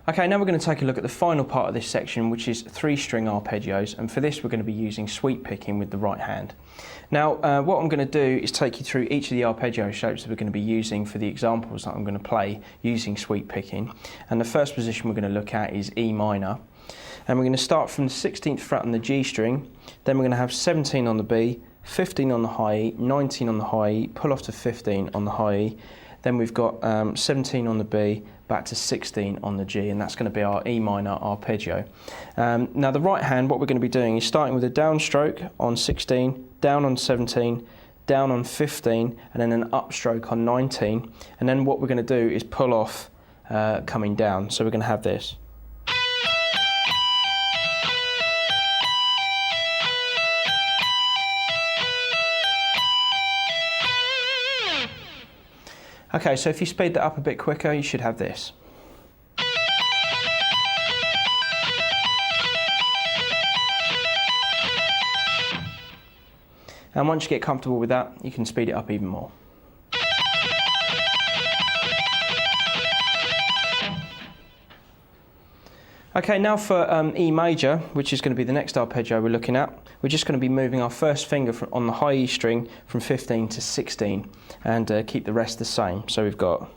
Okay, now we're going to take a look at the final part of this section, which is 3-string arpeggios, and for this we're going to be using sweep picking with the right hand. Now, what I'm going to do is take you through each of the arpeggio shapes that we're going to be using for the examples that I'm going to play using sweep picking. And the first position we're going to look at is E minor. And we're going to start from the 16th fret on the G string, then we're going to have 17 on the B, 15 on the high E, 19 on the high E, pull off to 15 on the high E. Then we've got 17 on the B, back to 16 on the G, and that's going to be our E minor arpeggio. Now the right hand, what we're going to be doing is starting with a downstroke on 16, down on 17, down on 15, and then an upstroke on 19. And then what we're going to do is pull off coming down. So we're going to have this. Okay, so if you speed that up a bit quicker, you should have this. And once you get comfortable with that, you can speed it up even more. Okay, now for E major, which is going to be the next arpeggio we're looking at, we're just going to be moving our first finger on the high E string from 15 to 16 and keep the rest the same. So we've got...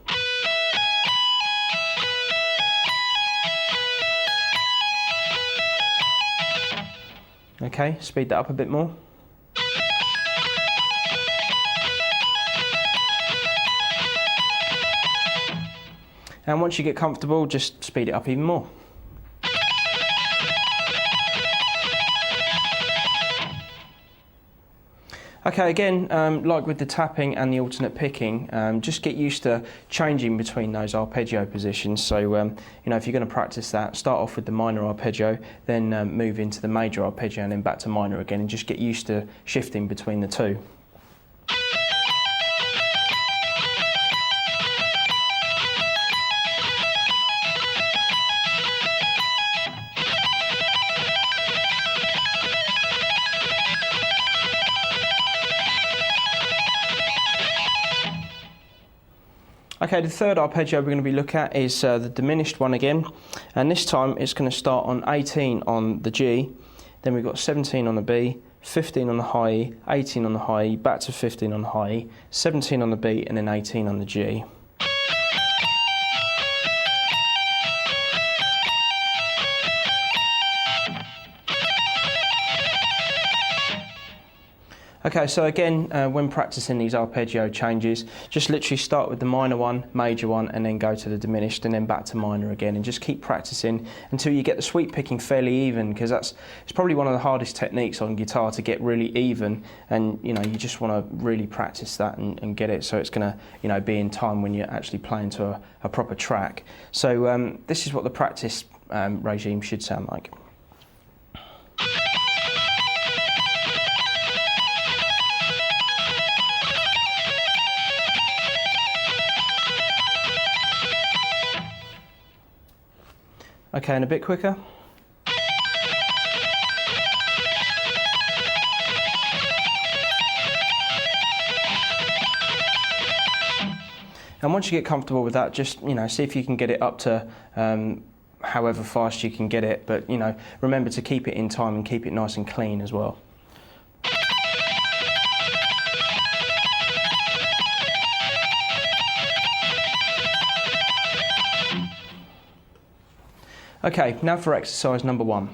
Okay, speed that up a bit more. And once you get comfortable, just speed it up even more. Okay, again, like with the tapping and the alternate picking, just get used to changing between those arpeggio positions. So, you know, if you're going to practice that, start off with the minor arpeggio, then move into the major arpeggio and then back to minor again, and just get used to shifting between the two. Okay, the third arpeggio we're going to be looking at is the diminished one again, and this time it's going to start on 18 on the G, then we've got 17 on the B, 15 on the high E, 18 on the high E, back to 15 on the high E, 17 on the B, and then 18 on the G. Okay, so again, when practicing these arpeggio changes, just literally start with the minor one, major one, and then go to the diminished, and then back to minor again, and just keep practicing until you get the sweep picking fairly even, because it's probably one of the hardest techniques on guitar to get really even, and you know, you just want to really practice that and get it so it's going to, you know, be in time when you're actually playing to a proper track. So this is what the practice regime should sound like. Okay, and a bit quicker. And once you get comfortable with that, just, you know, see if you can get it up to however fast you can get it, but, you know, remember to keep it in time and keep it nice and clean as well. Okay, now for exercise number 1.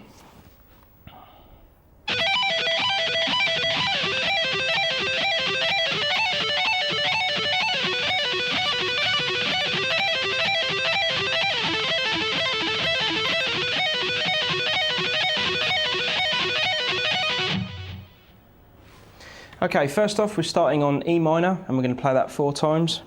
Okay, first off we're starting on E minor and we're going to play that 4 times.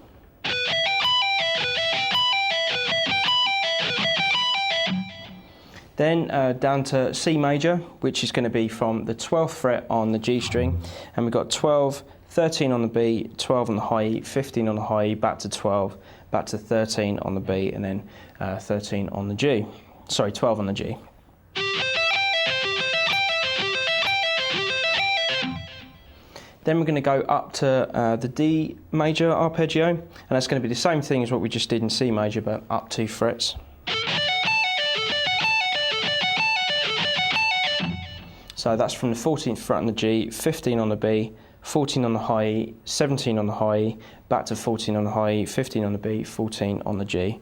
Then down to C major, which is going to be from the 12th fret on the G string, and we've got 12, 13 on the B, 12 on the high E, 15 on the high E, back to 12, back to 13 on the B, and then 13 on the G. Sorry, 12 on the G. Then we're going to go up to the D major arpeggio, and that's going to be the same thing as what we just did in C major, but up 2 frets. So that's from the 14th fret on the G, 15 on the B, 14 on the high E, 17 on the high E, back to 14 on the high E, 15 on the B, 14 on the G.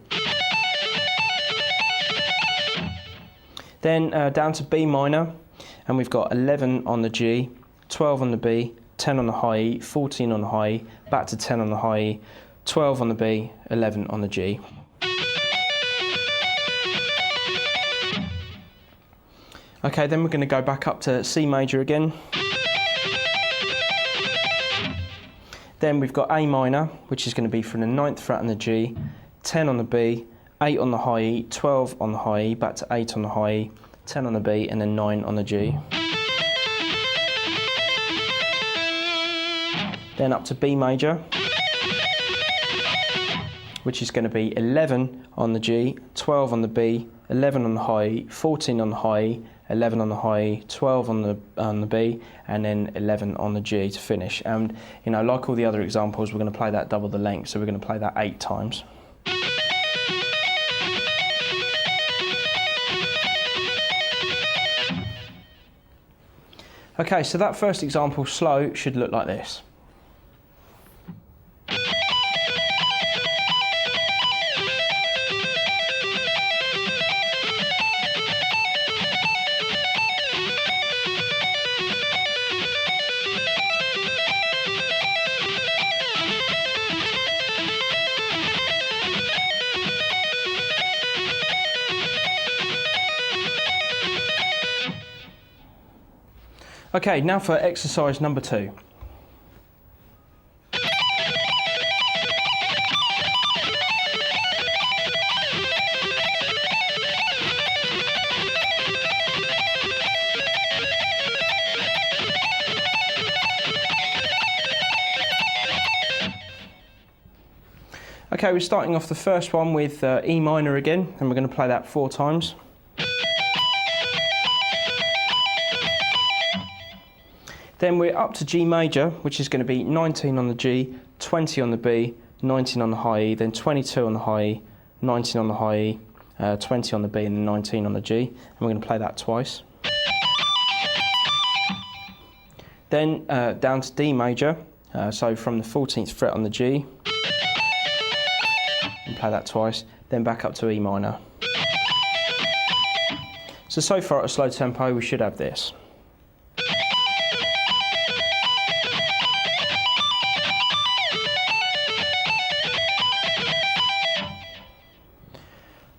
Then down to B minor, and we've got 11 on the G, 12 on the B, 10 on the high E, 14 on the high E, back to 10 on the high E, 12 on the B, 11 on the G. Okay, then we're going to go back up to C major again. Then we've got A minor, which is going to be from the 9th fret on the G, 10 on the B, 8 on the high E, 12 on the high E, back to 8 on the high E, 10 on the B, and then 9 on the G. Then up to B major, which is going to be 11 on the G, 12 on the B, 11 on the high E, 14 on the high E, 11 on the high E, 12 on the B, and then 11 on the G to finish. And you know, like all the other examples, we're going to play that double the length, so we're going to play that 8 times. Okay, so that first example, slow, should look like this. Okay, now for exercise number 2. Okay, we're starting off the first one with E minor again, and we're going to play that 4 times. Then we're up to G major, which is going to be 19 on the G, 20 on the B, 19 on the high E, then 22 on the high E, 19 on the high E, 20 on the B, and then 19 on the G. And we're going to play that twice. Then down to D major, so from the 14th fret on the G, and play that twice. Then back up to E minor. So far at a slow tempo, we should have this.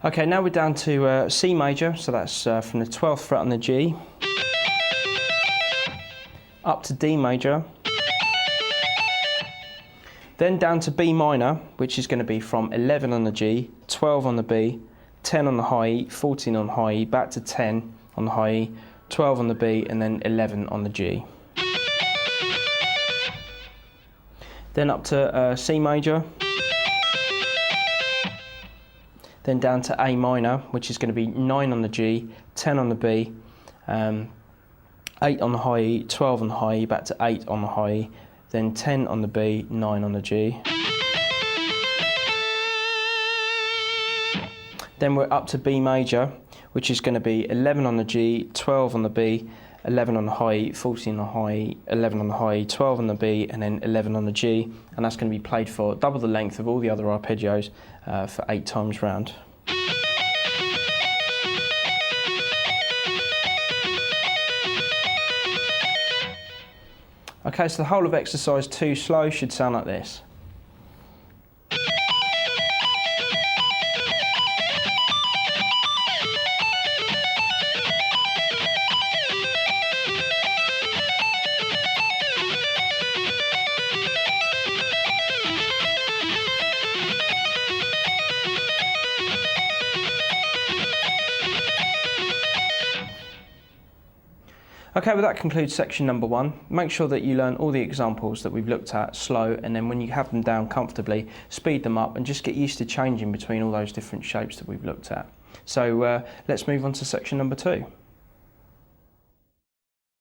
Okay, now we're down to C major, so that's from the 12th fret on the G, up to D major, then down to B minor, which is going to be from 11 on the G, 12 on the B, 10 on the high E, 14 on the high E, back to 10 on the high E, 12 on the B, and then 11 on the G. Then up to C major. Then down to A minor, which is going to be 9 on the G, 10 on the B, 8 on the high E, 12 on the high E, back to 8 on the high E, then 10 on the B, 9 on the G. Then we're up to B major, which is going to be 11 on the G, 12 on the B, 11 on the high E, 14 on the high E, 11 on the high E, 12 on the B, and then 11 on the G. And that's going to be played for double the length of all the other arpeggios for 8 times round. Okay, so the whole of exercise 2 slow should sound like this. Okay, well that concludes section number 1. Make sure that you learn all the examples that we've looked at slow, and then when you have them down comfortably, speed them up and just get used to changing between all those different shapes that we've looked at. So let's move on to section number 2.